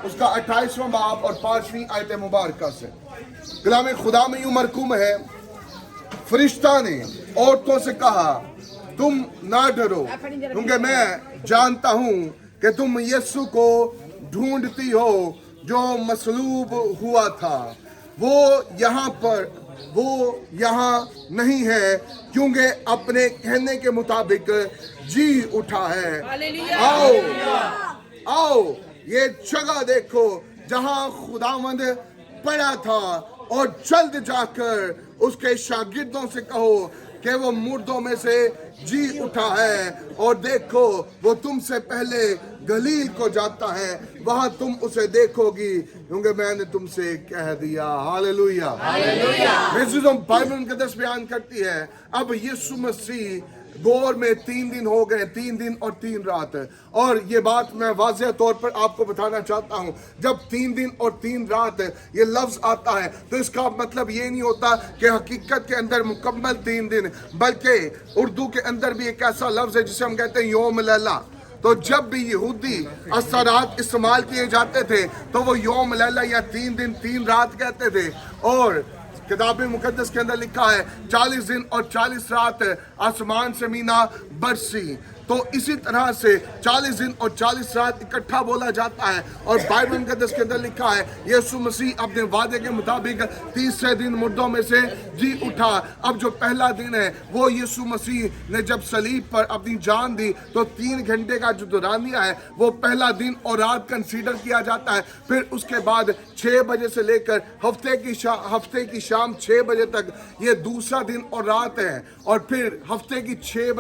اس کا 28واں باب اور 5ویں آیت مبارکہ سے کلام خدا میں یوں مرقوم ہے، فرشتہ نے عورتوں سے کہا تم نہ ڈرو، کیونکہ میں جانتا ہوں کہ تم یسوع کو ڈھونڈتی ہو جو مصلوب ہوا تھا، وہ یہاں نہیں ہے کیونکہ اپنے کہنے کے مطابق جی اٹھا ہے۔ آؤ یہ جگہ دیکھو جہاں خداوند پڑا تھا، اور جلد جا کر اس کے شاگردوں سے کہو کہ وہ مردوں میں سے جی اٹھا ہے، اور دیکھو وہ تم سے پہلے گلیل کو جاتا ہے، وہاں تم اسے دیکھو گی کیونکہ میں نے تم سے کہہ دیا۔ ہاللویہ۔ عزیزوں، بائبل مقدس بیان کرتی ہے اب یسوع مسیح غور میں 3 دن ہو گئے، 3 دن اور 3 رات، اور یہ بات میں واضح طور پر آپ کو بتانا چاہتا ہوں، جب 3 دن اور 3 رات یہ لفظ آتا ہے تو اس کا مطلب یہ نہیں ہوتا کہ حقیقت کے اندر مکمل 3 دن، بلکہ اردو کے اندر بھی ایک ایسا لفظ ہے جسے ہم کہتے ہیں یوم لیلہ۔ تو جب بھی یہودی اثرات استعمال کیے جاتے تھے تو وہ یوم لیلہ یا 3 دن 3 رات کہتے تھے، اور کتاب مقدس کے اندر لکھا ہے 40 دن اور 40 رات آسمان سے مینا برسی، تو اسی طرح سے 40 دن اور 40 رات اکٹھا بولا جاتا ہے، اور بائبل مقدس کے اندر لکھا ہے یسوع مسیح اپنے وعدے کے مطابق تیسرے دن مردوں میں سے جی اٹھا۔ اب جو پہلا دن ہے وہ یسوع مسیح نے جب صلیب پر اپنی جان دی تو 3 گھنٹے کا جو دورانیہ ہے وہ پہلا دن اور رات کنسیڈر کیا جاتا ہے، پھر اس کے بعد 6 بجے سے لے کر ہفتے کی شام 6 بجے تک یہ دوسرا دن اور رات ہے، اور پھر ہفتے کی 6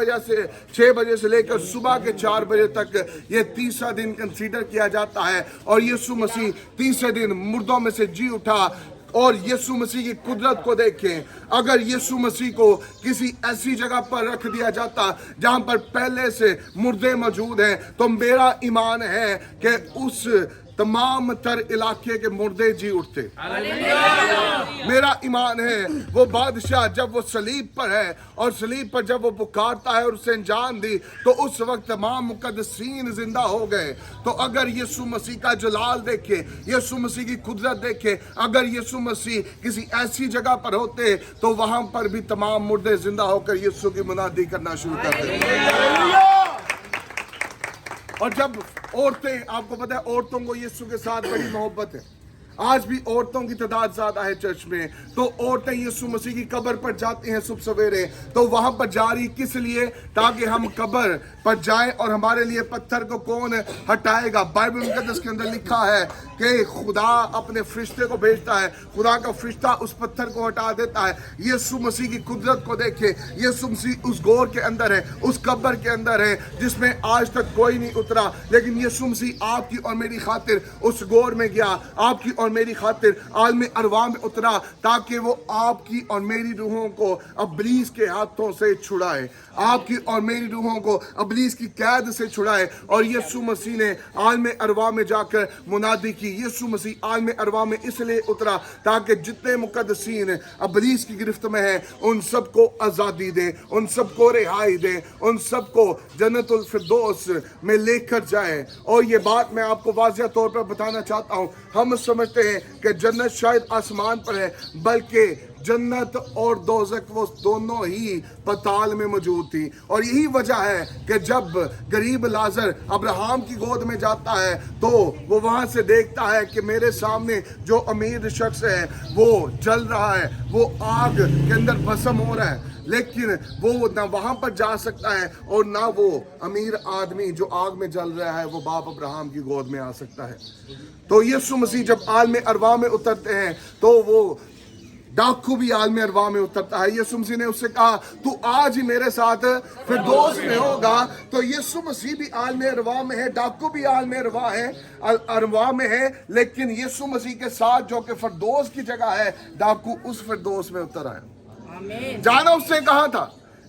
بجے سے لے کر صبح کے 4 بجے تک یہ تیسرا دن کنسیڈر کیا جاتا ہے، اور یسوع مسیح تیسرے دن مردوں میں سے جی اٹھا۔ اور یسوع مسیح کی قدرت کو دیکھیں، اگر یسوع مسیح کو کسی ایسی جگہ پر رکھ دیا جاتا جہاں پر پہلے سے مردے موجود ہیں تو میرا ایمان ہے کہ اس تمام تر علاقے کے مردے جی اٹھتے۔ میرا ایمان ہے وہ بادشاہ جب وہ صلیب پر ہے اور صلیب پر جب وہ پکارتا ہے اور اسے جان دی تو اس وقت تمام مقدسین زندہ ہو گئے۔ تو اگر یسوع مسیح کا جلال دیکھے، یسوع مسیح کی قدرت دیکھے، اگر یسوع مسیح کسی ایسی جگہ پر ہوتے تو وہاں پر بھی تمام مردے زندہ ہو کر یسوع کی منادی کرنا شروع کر دیتے۔ اور جب عورتیں، آپ کو پتہ ہے عورتوں کو یسوع کے ساتھ بڑی محبت ہے، آج بھی عورتوں کی تعداد زیادہ ہے چرچ میں، تو عورتیں یسوع مسیح کی قبر پر جاتی ہیں صبح سویرے، تو وہاں پر جا رہی کس لیے؟ تاکہ ہم قبر پر جائیں، اور ہمارے لیے پتھر کو کون ہٹائے گا؟ بائبل مقدس کے اندر لکھا ہے کہ خدا اپنے فرشتے کو بھیجتا ہے، خدا کا فرشتہ اس پتھر کو ہٹا دیتا ہے۔ یسوع مسیح کی قدرت کو دیکھیں، یسوع مسیح اس غور کے اندر ہے، اس قبر کے اندر ہے جس میں آج تک کوئی نہیں اترا، لیکن یسوع مسیح آپ کی اور میری خاطر اس غور میں گیا، آپ کی اور میری خاطر عالم ارواح میں اترا، تاکہ وہ آپ کی اور میری روحوں کو ابلیس کے ہاتھوں سے چھڑائے، آپ کی اور میری روحوں کو ابلیس کی قید سے چھڑائے۔ اور یسوع مسیح نے عالم ارواح میں جا کر منادی کی، یسوع مسیح عالم ارواح میں اس لیے اترا تاکہ جتنے مقدسین ابلیس کی گرفت میں ہیں ان سب کو آزادی دے، ان سب کو رہائی دے، ان سب کو جنت الفردوس میں لے کر جائے۔ اور یہ بات میں آپ کو واضح طور پر بتانا چاہتا ہوں، ہم سمجھتے ہیں کہ جنت شاید آسمان پر ہے، بلکہ جنت اور دوزخ وہ دونوں ہی پتال میں موجود تھی۔ اور یہی وجہ ہے کہ جب غریب لازر ابراہم کی گود میں جاتا ہے تو وہ وہاں سے دیکھتا ہے کہ میرے سامنے جو امیر شخص ہے وہ جل رہا ہے، وہ آگ کے اندر بھسم ہو رہا ہے، لیکن وہ نہ وہاں پر جا سکتا ہے اور نہ وہ امیر آدمی جو آگ میں جل رہا ہے وہ باپ ابراہم کی گود میں آ سکتا ہے۔ تو یسوع مسیح جب عالم ارواح میں اترتے ہیں تو وہ ڈاکو بھی عالم ارواح میں اترتا ہے۔ یسوع مسیح نے اس سے کہا تو آج ہی میرے ساتھ فردوس میں ہوگا۔ تو یسوع مسیح بھی عالم ارواح میں ہے، ڈاکو بھی عالم ارواح میں ہے، لیکن یسوع مسیح کے ساتھ جو کہ فردوس کی جگہ ہے، ڈاکو اس فردوس میں اتر آئے۔ جانا اس نے کہا تھا